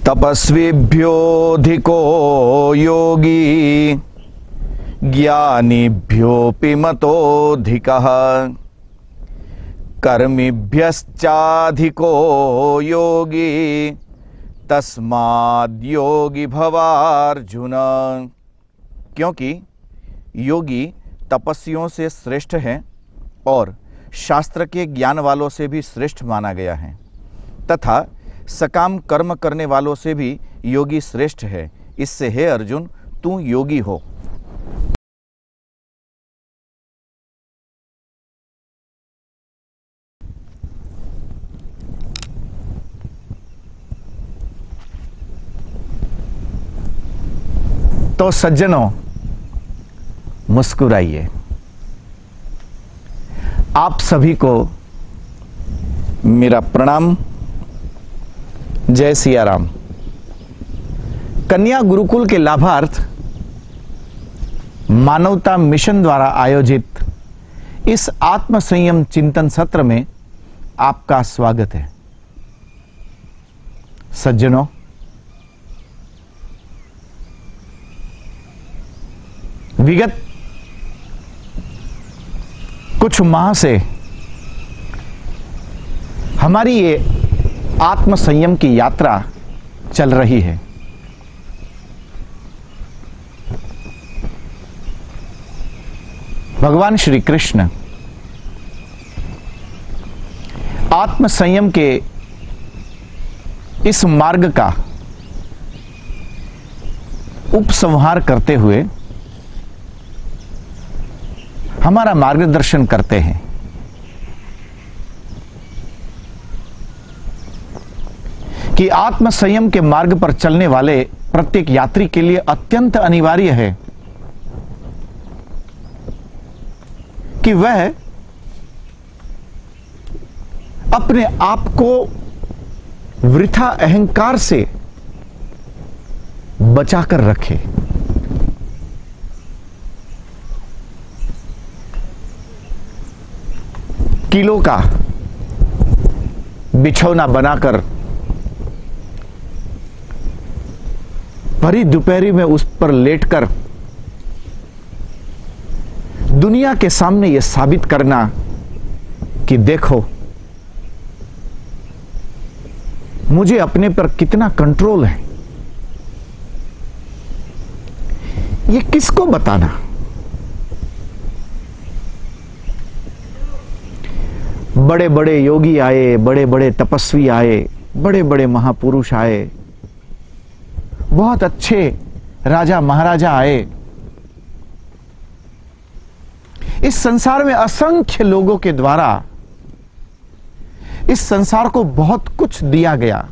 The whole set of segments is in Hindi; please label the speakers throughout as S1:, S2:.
S1: तपस्विभ्योऽधिको योगी ज्ञानिभ्योऽपि मतोऽधिकः कर्मिभ्यश्चाधिको योगी तस्माद्योगी भवार्जुन। क्योंकि योगी तपस्वियों से श्रेष्ठ है और शास्त्र के ज्ञान वालों से भी श्रेष्ठ माना गया है तथा सकाम कर्म करने वालों से भी योगी श्रेष्ठ है। इससे हे अर्जुन, तू योगी हो। तो सज्जनों, मुस्कुराइए। आप सभी को मेरा प्रणाम। जय सिया राम। कन्या गुरुकुल के लाभार्थ मानवता मिशन द्वारा आयोजित इस आत्म संयम चिंतन सत्र में आपका स्वागत है। सज्जनों, विगत कुछ माह से हमारी ये आत्म संयम की यात्रा चल रही है। भगवान श्री कृष्ण आत्म संयम के इस मार्ग का उपसंहार करते हुए हमारा मार्गदर्शन करते हैं। कि आत्म संयम के मार्ग पर चलने वाले प्रत्येक यात्री के लिए अत्यंत अनिवार्य है कि वह अपने आप को वृथा अहंकार से बचाकर रखे। किलो का बिछौना बनाकर भरी दोपहरी में उस पर लेटकर दुनिया के सामने यह साबित करना कि देखो मुझे अपने पर कितना कंट्रोल है, ये किसको बताना? बड़े बड़े योगी आए, बड़े बड़े तपस्वी आए, बड़े बड़े महापुरुष आए, बहुत अच्छे राजा महाराजा आए। इस संसार में असंख्य लोगों के द्वारा इस संसार को बहुत कुछ दिया गया।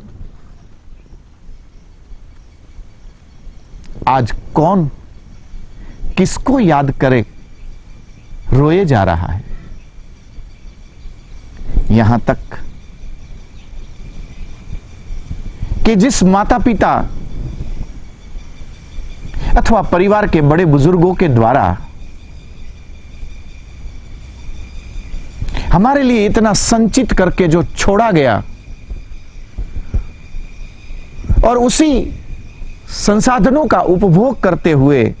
S1: आज कौन किसको याद करे रोए जा रहा है। यहां तक कि जिस माता पिता अथवा परिवार के बड़े बुजुर्गों के द्वारा हमारे लिए इतना संचित करके जो छोड़ा गया और उसी संसाधनों का उपभोग करते हुए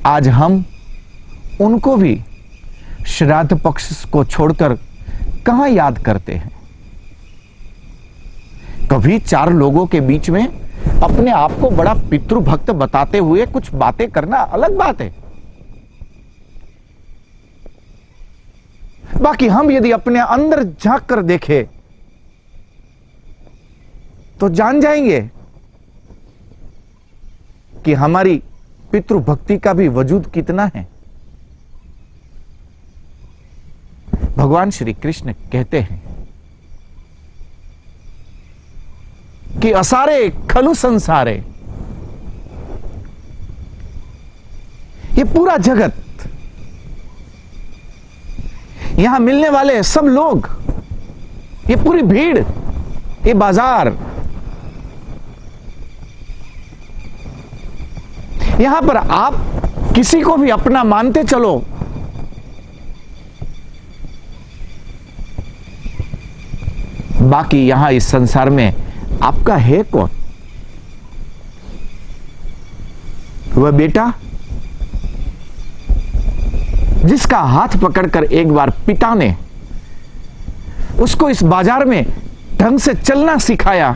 S1: आज हम उनको भी श्राद्ध पक्ष को छोड़कर कहां याद करते हैं। कभी चार लोगों के बीच में अपने आप को बड़ा पितृभक्त बताते हुए कुछ बातें करना अलग बात है। बाकी हम यदि अपने अंदर झांक कर देखें तो जान जाएंगे कि हमारी पितृभक्ति का भी वजूद कितना है। भगवान श्री कृष्ण कहते हैं कि असारे खलु संसारे, ये पूरा जगत, यहां मिलने वाले सब लोग, ये पूरी भीड़, ये बाजार, यहां पर आप किसी को भी अपना मानते चलो, बाकी यहां इस संसार में आपका है कौन? वह बेटा जिसका हाथ पकड़कर एक बार पिता ने उसको इस बाजार में ढंग से चलना सिखाया,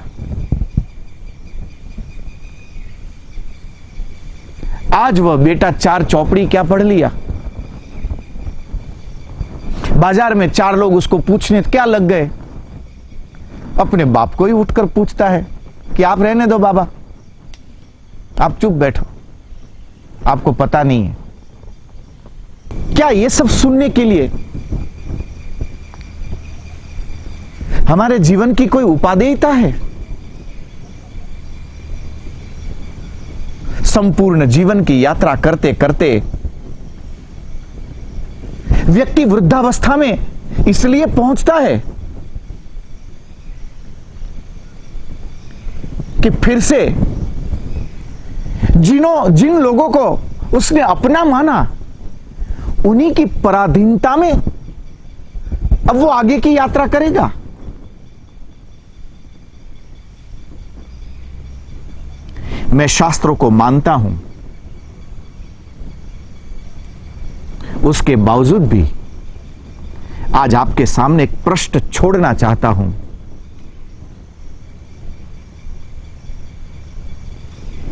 S1: आज वह बेटा 4 चौपड़ी क्या पढ़ लिया। बाजार में 4 लोग उसको पूछने क्या लग गए, अपने बाप को ही उठकर पूछता है कि आप रहने दो बाबा, आप चुप बैठो, आपको पता नहीं है। क्या ये सब सुनने के लिए हमारे जीवन की कोई उपादेयता है? संपूर्ण जीवन की यात्रा करते करते व्यक्ति वृद्धावस्था में इसलिए पहुंचता है कि फिर से जिन लोगों को उसने अपना माना, उन्हीं की पराधीनता में अब वो आगे की यात्रा करेगा। मैं शास्त्रों को मानता हूं, उसके बावजूद भी आज आपके सामने एक प्रश्न छोड़ना चाहता हूं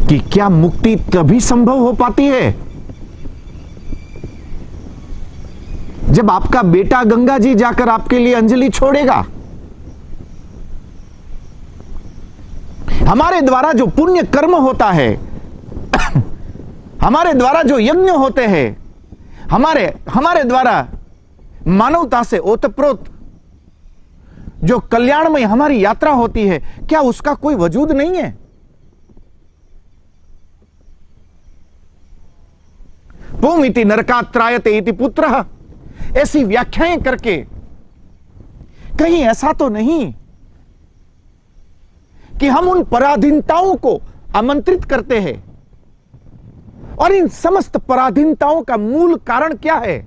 S1: कि क्या मुक्ति तभी संभव हो पाती है जब आपका बेटा गंगा जी जाकर आपके लिए अंजलि छोड़ेगा? हमारे द्वारा जो पुण्य कर्म होता है, हमारे द्वारा जो यज्ञ होते हैं, हमारे द्वारा मानवता से ओतप्रोत जो कल्याणमय हमारी यात्रा होती है, क्या उसका कोई वजूद नहीं है? पुमिति नरकात् त्रायते इति पुत्रः, ऐसी व्याख्याएं करके कहीं ऐसा तो नहीं कि हम उन पराधीनताओं को आमंत्रित करते हैं? और इन समस्त पराधीनताओं का मूल कारण क्या है?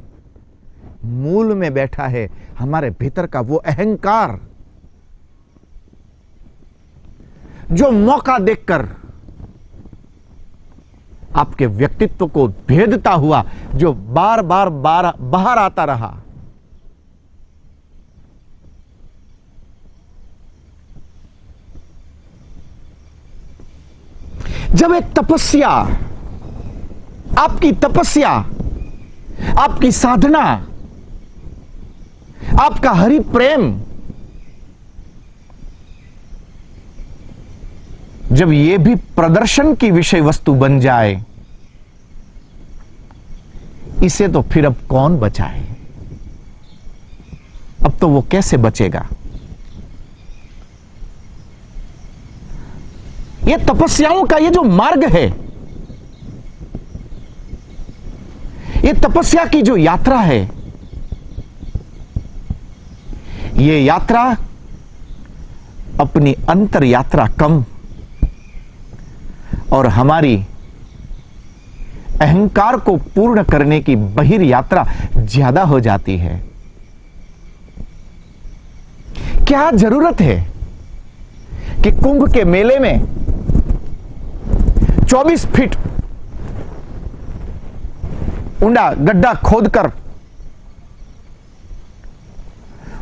S1: मूल में बैठा है हमारे भीतर का वो अहंकार जो मौका देखकर आपके व्यक्तित्व को भेदता हुआ जो बार बार बाहर आता रहा। जब एक तपस्या, आपकी तपस्या, आपकी साधना, आपका हरि प्रेम, जब यह भी प्रदर्शन की विषय वस्तु बन जाए, इसे तो फिर अब कौन बचाए? अब तो वो कैसे बचेगा? ये तपस्याओं का ये जो मार्ग है, ये तपस्या की जो यात्रा है, ये यात्रा अपनी अंतर यात्रा कम और हमारी अहंकार को पूर्ण करने की बहिर यात्रा ज्यादा हो जाती है। क्या जरूरत है कि कुंभ के मेले में 24 फीट ऊंडा गड्ढा खोदकर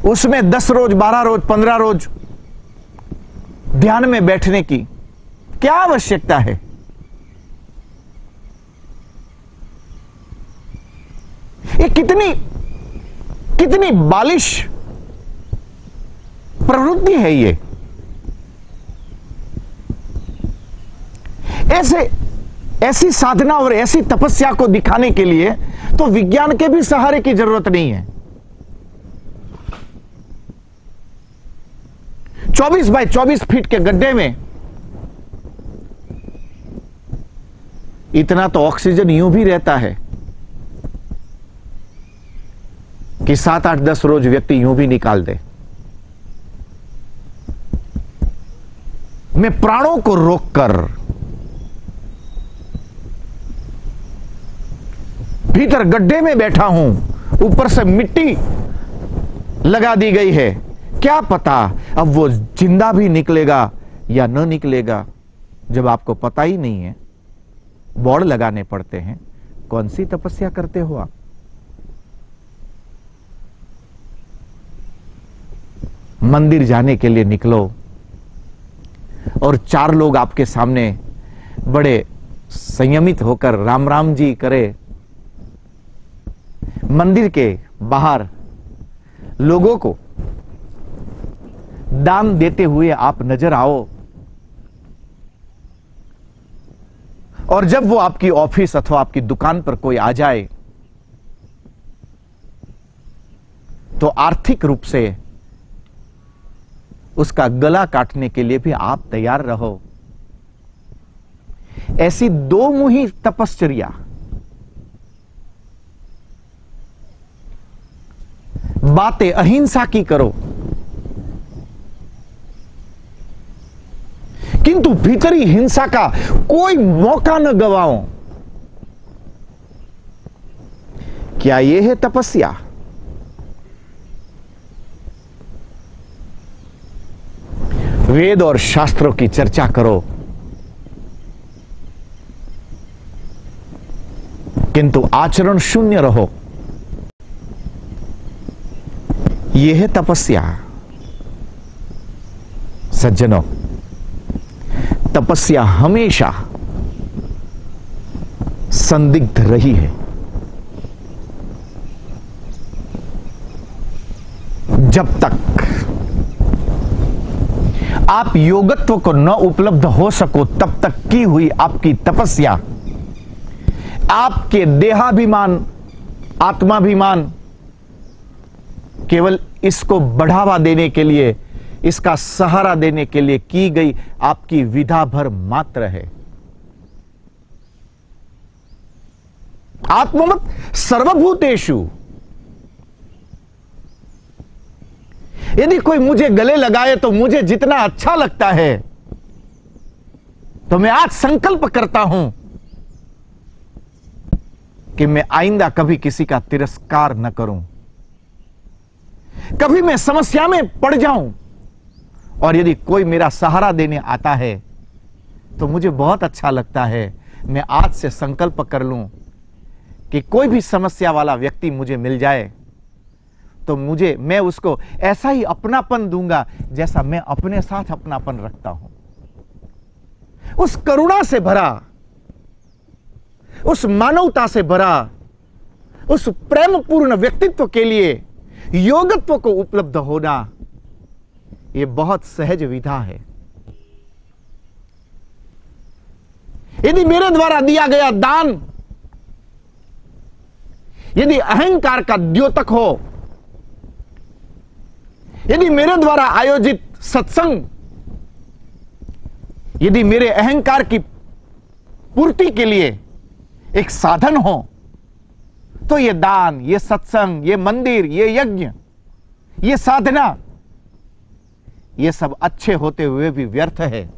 S1: उसमें 10 रोज, 12 रोज, 15 रोज ध्यान में बैठने की क्या आवश्यकता है? ये कितनी बालिश प्रवृत्ति है ये। ऐसी साधना और ऐसी तपस्या को दिखाने के लिए तो विज्ञान के भी सहारे की जरूरत नहीं है। 24 बाय 24 फीट के गड्ढे में इतना तो ऑक्सीजन यूं भी रहता है कि 7, 8, 10 रोज व्यक्ति यूं भी निकाल दे। मैं प्राणों को रोककर भीतर गड्ढे में बैठा हूं, ऊपर से मिट्टी लगा दी गई है, क्या पता अब वो जिंदा भी निकलेगा या न निकलेगा, जब आपको पता ही नहीं है, बोर्ड लगाने पड़ते हैं, कौन सी तपस्या करते हो आप? मंदिर जाने के लिए निकलो और 4 लोग आपके सामने बड़े संयमित होकर राम राम जी करे, मंदिर के बाहर लोगों को दान देते हुए आप नजर आओ, और जब वो आपकी ऑफिस अथवा आपकी दुकान पर कोई आ जाए तो आर्थिक रूप से उसका गला काटने के लिए भी आप तैयार रहो। ऐसी 2 मुही तपश्चर्या बातें अहिंसा की करो, किंतु भीतरी हिंसा का कोई मौका न गवाओ। क्या यह है तपस्या? वेद और शास्त्रों की चर्चा करो, किंतु आचरण शून्य रहो। यह है तपस्या। सज्जनों, तपस्या हमेशा संदिग्ध रही है। जब तक आप योगत्व को न उपलब्ध हो सको, तब तक की हुई आपकी तपस्या आपके देहाभिमान, आत्माभिमान, केवल इसको बढ़ावा देने के लिए, इसका सहारा देने के लिए की गई आपकी विधा भर मात्र है। आत्मवत् सर्वभूतेषु। यदि कोई मुझे गले लगाए तो मुझे जितना अच्छा लगता है, तो मैं आज संकल्प करता हूं कि मैं आइंदा कभी किसी का तिरस्कार न करूं। कभी मैं समस्या में पड़ जाऊं और यदि कोई मेरा सहारा देने आता है तो मुझे बहुत अच्छा लगता है। मैं आज से संकल्प कर लूं कि कोई भी समस्या वाला व्यक्ति मुझे मिल जाए तो मैं उसको ऐसा ही अपनापन दूंगा जैसा मैं अपने साथ अपनापन रखता हूं। उस करुणा से भरा, उस मानवता से भरा, उस प्रेमपूर्ण व्यक्तित्व के लिए योगत्व को उपलब्ध होना, यह बहुत सहज विधा है। यदि मेरे द्वारा दिया गया दान यदि अहंकार का द्योतक हो, यदि मेरे द्वारा आयोजित सत्संग यदि मेरे अहंकार की पूर्ति के लिए एक साधन हो, तो ये दान, ये सत्संग, ये मंदिर, ये यज्ञ, ये साधना, ये सब अच्छे होते हुए भी व्यर्थ है।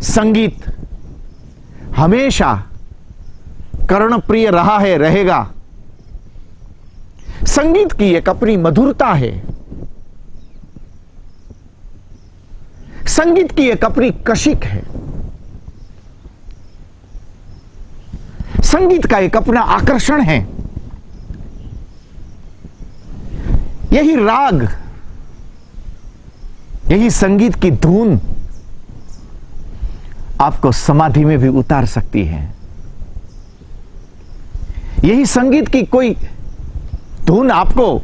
S1: संगीत हमेशा कर्णप्रिय रहा है, रहेगा। संगीत की एक अपनी मधुरता है, संगीत की एक अपनी कशिक है, संगीत का एक अपना आकर्षण है। यही राग, यही संगीत की धुन आपको समाधि में भी उतार सकती है। यही संगीत की कोई धुन आपको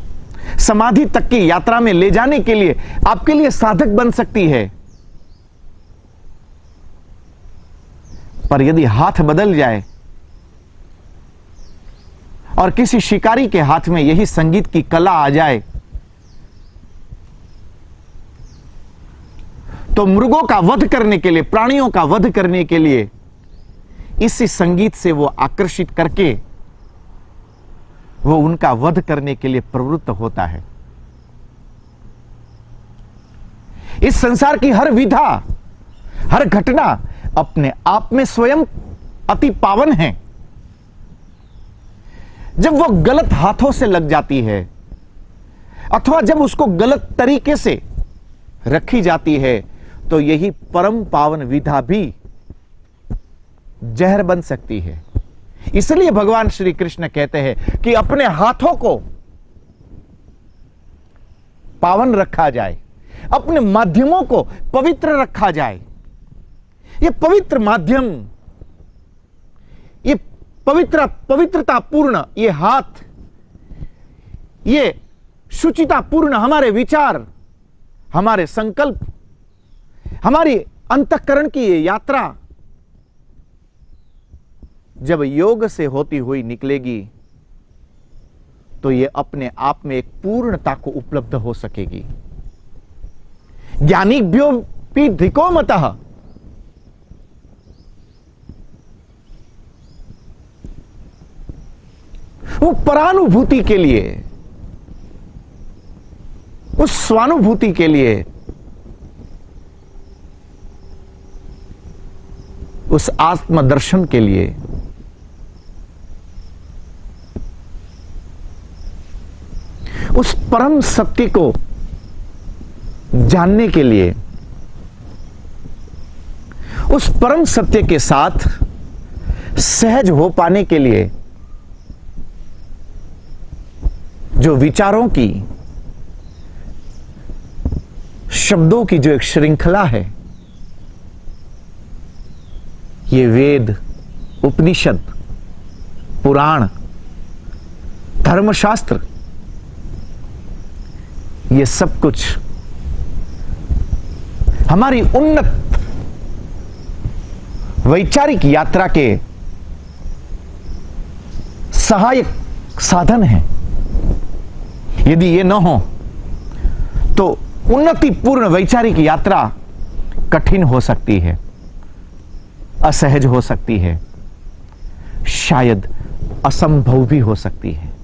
S1: समाधि तक की यात्रा में ले जाने के लिए आपके लिए साधक बन सकती है। पर यदि हाथ बदल जाए और किसी शिकारी के हाथ में यही संगीत की कला आ जाए, तो मृगों का वध करने के लिए, प्राणियों का वध करने के लिए इसी संगीत से वो आकर्षित करके वो उनका वध करने के लिए प्रवृत्त होता है। इस संसार की हर विधा, हर घटना अपने आप में स्वयं अति पावन है। जब वो गलत हाथों से लग जाती है, अथवा जब उसको गलत तरीके से रखी जाती है तो यही परम पावन विधा भी जहर बन सकती है। इसलिए भगवान श्री कृष्ण कहते हैं कि अपने हाथों को पावन रखा जाए, अपने माध्यमों को पवित्र रखा जाए। ये पवित्र माध्यम, ये पवित्रता पूर्ण ये हाथ, ये शुचिता पूर्ण हमारे विचार, हमारे संकल्प, हमारी अंतःकरण की ये यात्रा जब योग से होती हुई निकलेगी तो ये अपने आप में एक पूर्णता को उपलब्ध हो सकेगी। ज्ञानिभ्योऽपि धिको मतः, वो परानुभूति के लिए, उस स्वानुभूति के लिए, उस आत्मदर्शन के लिए उस परम सत्य को जानने के लिए, उस परम सत्य के साथ सहज हो पाने के लिए जो विचारों की, शब्दों की जो एक श्रृंखला है, ये वेद, उपनिषद, पुराण, धर्मशास्त्र, ये सब कुछ हमारी उन्नत वैचारिक यात्रा के सहायक साधन हैं। यदि ये न हो तो उन्नतिपूर्ण वैचारिक यात्रा कठिन हो सकती है, असहज हो सकती है, शायद असंभव भी हो सकती है।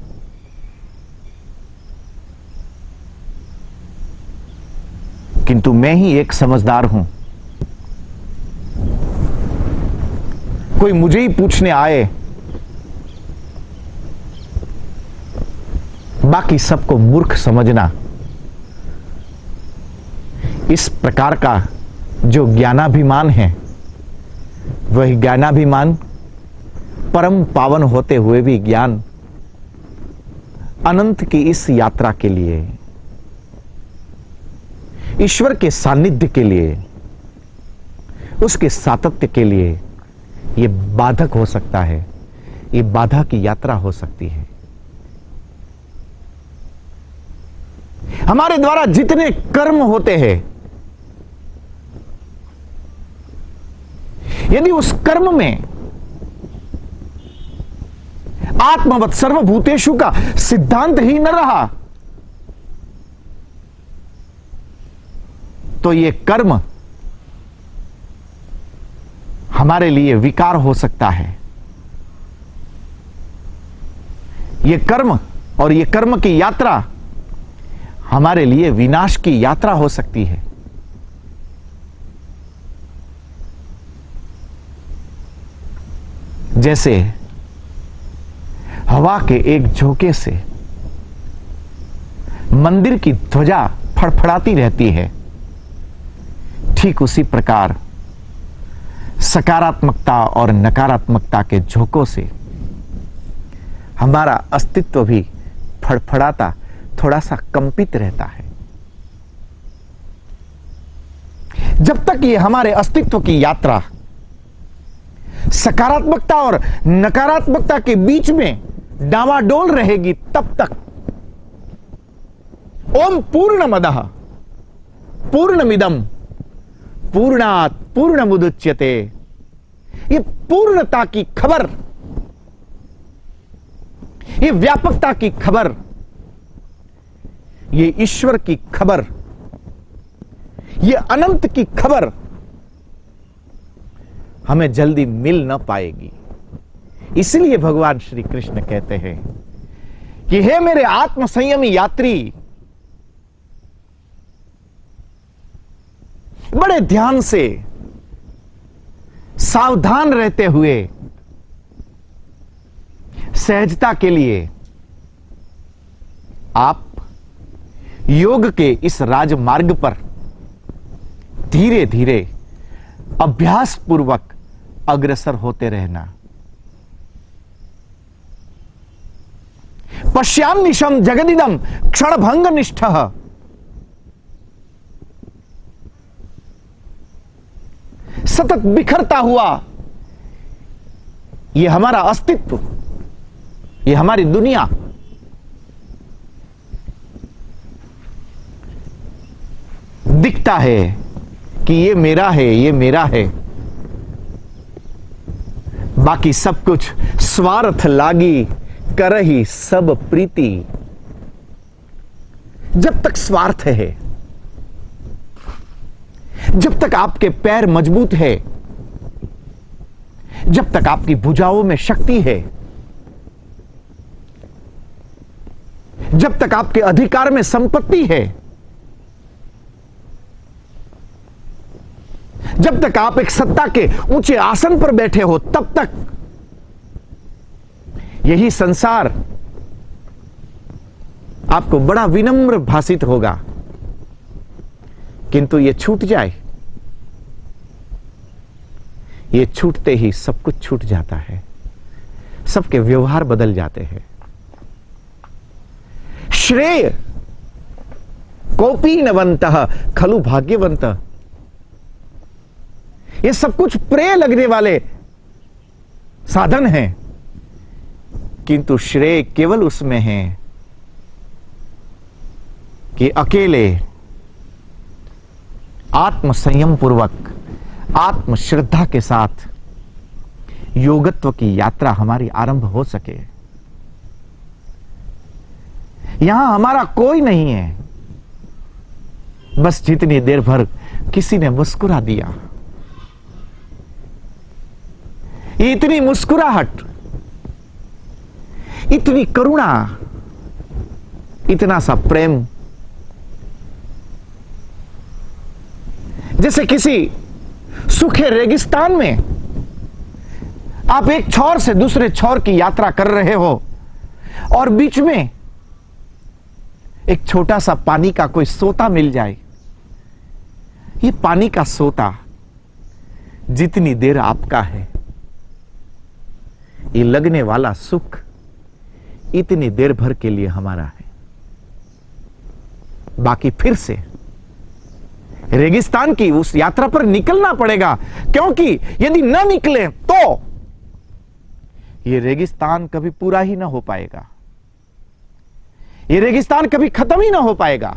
S1: किंतु मैं ही एक समझदार हूं। कोई मुझे ही पूछने आए, बाकी सबको मूर्ख समझना, इस प्रकार का जो ज्ञानाभिमान है, वह ज्ञानाभिमान परम पावन होते हुए भी ज्ञान अनंत की इस यात्रा के लिए, ईश्वर के सानिध्य के लिए, उसके सातत्य के लिए यह बाधक हो सकता है, ये बाधा की यात्रा हो सकती है। हमारे द्वारा जितने कर्म होते हैं, यदि उस कर्म में आत्मवत् सर्वभूतेषु का सिद्धांत ही न रहा तो ये कर्म हमारे लिए विकार हो सकता है। ये कर्म और ये कर्म की यात्रा हमारे लिए विनाश की यात्रा हो सकती है। जैसे हवा के एक झोंके से मंदिर की ध्वजा फड़फड़ाती रहती है, ठीक उसी प्रकार सकारात्मकता और नकारात्मकता के झोंकों से हमारा अस्तित्व भी फड़फड़ाता, थोड़ा सा कंपित रहता है। जब तक ये हमारे अस्तित्व की यात्रा सकारात्मकता और नकारात्मकता के बीच में डावाडोल रहेगी, तब तक ओम पूर्णमदः पूर्णमिदं पूर्णात् पूर्णमुदच्यते, ये पूर्णता की खबर, ये व्यापकता की खबर, ये ईश्वर की खबर, ये अनंत की खबर हमें जल्दी मिल न पाएगी। इसलिए भगवान श्री कृष्ण कहते हैं कि हे मेरे आत्म संयमी यात्री, बड़े ध्यान से, सावधान रहते हुए, सहजता के लिए आप योग के इस राजमार्ग पर धीरे धीरे अभ्यास पूर्वक अग्रसर होते रहना। पश्याम्निशम जगदिदम क्षणभंग निष्ठः। सतत बिखरता हुआ यह हमारा अस्तित्व, यह हमारी दुनिया दिखता है कि ये मेरा है, ये मेरा है, बाकी सब कुछ स्वार्थ लागी करही सब प्रीति। जब तक स्वार्थ है, जब तक आपके पैर मजबूत है, जब तक आपकी भुजाओं में शक्ति है, जब तक आपके अधिकार में संपत्ति है, जब तक आप एक सत्ता के ऊंचे आसन पर बैठे हो, तब तक यही संसार आपको बड़ा विनम्र भासित होगा। किंतु ये छूट जाए, ये छूटते ही सब कुछ छूट जाता है, सबके व्यवहार बदल जाते हैं। श्रेय कोपी नवंतः खलु भाग्यवंत। ये सब कुछ प्रिय लगने वाले साधन हैं, किंतु श्रेय केवल उसमें है कि अकेले आत्म संयम पूर्वक, आत्म श्रद्धा के साथ योगत्व की यात्रा हमारी आरंभ हो सके। यहां हमारा कोई नहीं है, बस जितनी देर भर किसी ने मुस्कुरा दिया, इतनी मुस्कुराहट, इतनी करुणा, इतना सा प्रेम, जैसे किसी सूखे रेगिस्तान में आप एक छोर से दूसरे छोर की यात्रा कर रहे हो और बीच में एक छोटा सा पानी का कोई सोता मिल जाए। ये पानी का सोता जितनी देर आपका है, ये लगने वाला सुख इतनी देर भर के लिए हमारा है, बाकी फिर से रेगिस्तान की उस यात्रा पर निकलना पड़ेगा। क्योंकि यदि न निकले तो यह रेगिस्तान कभी पूरा ही ना हो पाएगा, यह रेगिस्तान कभी खत्म ही ना हो पाएगा।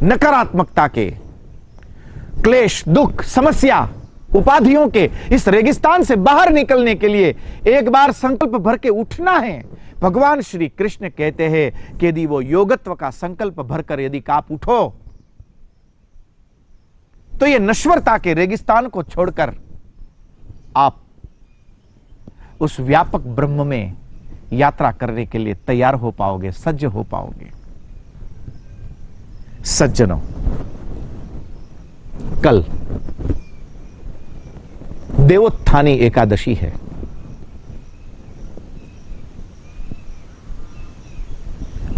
S1: नकारात्मकता के, क्लेश, दुख, समस्या, उपाधियों के इस रेगिस्तान से बाहर निकलने के लिए एक बार संकल्प भर के उठना है। भगवान श्री कृष्ण कहते हैं कि यदि वो योगत्व का संकल्प भरकर यदि आप उठो तो ये नश्वरता के रेगिस्तान को छोड़कर आप उस व्यापक ब्रह्म में यात्रा करने के लिए तैयार हो पाओगे, सज्ज हो पाओगे। सज्जनों, कल देवोत्थानी एकादशी है।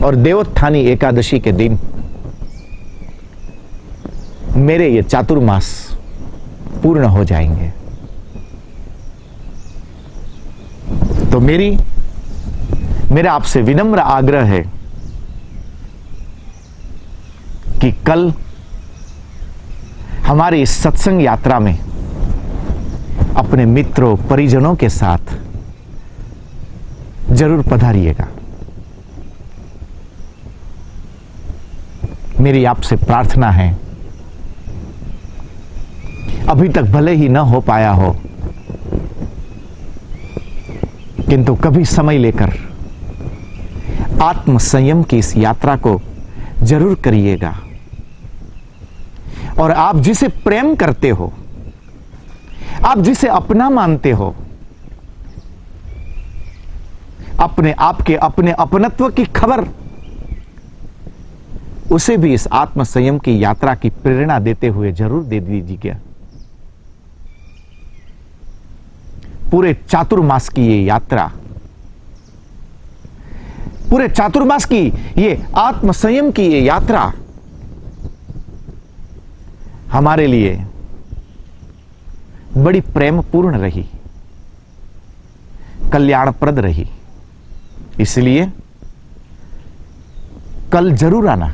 S1: और देवोत्थानी एकादशी के दिन मेरे ये चातुर्मास पूर्ण हो जाएंगे। तो मेरा आपसे विनम्र आग्रह है कि कल हमारी इस सत्संग यात्रा में अपने मित्रों, परिजनों के साथ जरूर पधारिएगा। मेरी आपसे प्रार्थना है, अभी तक भले ही न हो पाया हो, किंतु कभी समय लेकर आत्म संयम की इस यात्रा को जरूर करिएगा। और आप जिसे प्रेम करते हो, आप जिसे अपना मानते हो, अपने आप के अपने अपनत्व की खबर उसे भी इस आत्म संयम की यात्रा की प्रेरणा देते हुए जरूर दे दीजिएगा। पूरे चातुर्मास की ये यात्रा पूरे चातुर्मास की ये आत्म संयम की ये यात्रा हमारे लिए बड़ी प्रेमपूर्ण रही, कल्याणप्रद रही। इसलिए कल जरूर आना।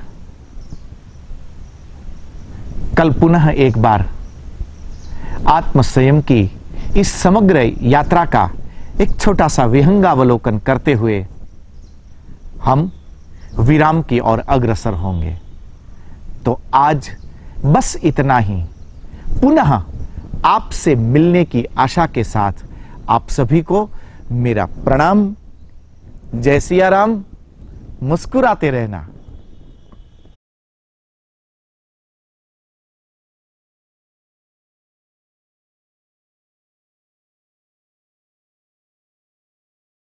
S1: कल पुनः एक बार आत्म संयम की इस समग्र यात्रा का एक छोटा सा विहंगावलोकन करते हुए हम विराम की ओर अग्रसर होंगे। तो आज बस इतना ही। पुनः आपसे मिलने की आशा के साथ आप सभी को मेरा प्रणाम। जय सिया राम। मुस्कुराते रहना।